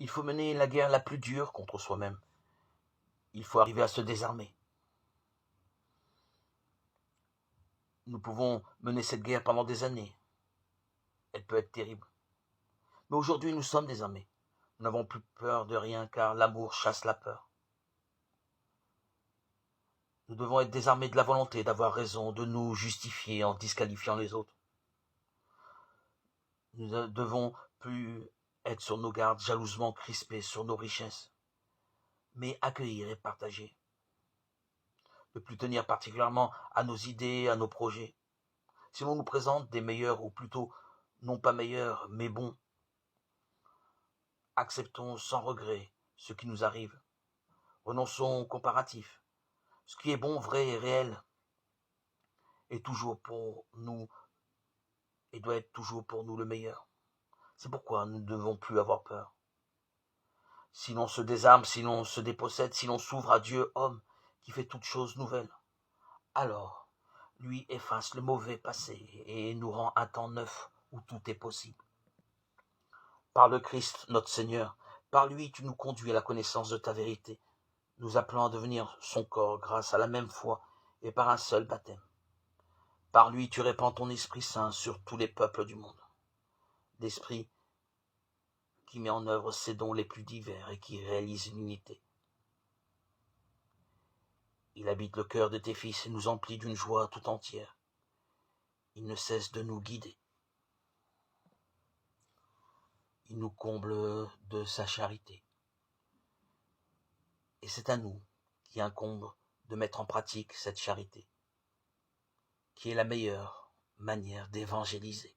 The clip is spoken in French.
Il faut mener la guerre la plus dure contre soi-même. Il faut arriver à se désarmer. Nous pouvons mener cette guerre pendant des années. Elle peut être terrible. Mais aujourd'hui, nous sommes désarmés. Nous n'avons plus peur de rien car l'amour chasse la peur. Nous devons être désarmés de la volonté d'avoir raison, de nous justifier en disqualifiant les autres. Nous ne devons plus être sur nos gardes, jalousement crispés sur nos richesses, mais accueillir et partager. Ne plus tenir particulièrement à nos idées, à nos projets. Si l'on nous présente des meilleurs, ou plutôt non pas meilleurs, mais bons, acceptons sans regret ce qui nous arrive. Renonçons aux comparatifs. Ce qui est bon, vrai et réel est toujours pour nous et doit être toujours pour nous le meilleur. C'est pourquoi nous ne devons plus avoir peur. Si l'on se désarme, si l'on se dépossède, si l'on s'ouvre à Dieu, homme, qui fait toutes choses nouvelles, alors lui efface le mauvais passé et nous rend un temps neuf où tout est possible. Par le Christ, notre Seigneur, par lui tu nous conduis à la connaissance de ta vérité, nous appelant à devenir son corps grâce à la même foi et par un seul baptême. Par lui tu répands ton Esprit Saint sur tous les peuples du monde. L'Esprit qui met en œuvre ses dons les plus divers et qui réalise l'unité. Il habite le cœur de tes fils et nous emplit d'une joie tout entière. Il ne cesse de nous guider. Il nous comble de sa charité. Et c'est à nous qui incombe de mettre en pratique cette charité, qui est la meilleure manière d'évangéliser.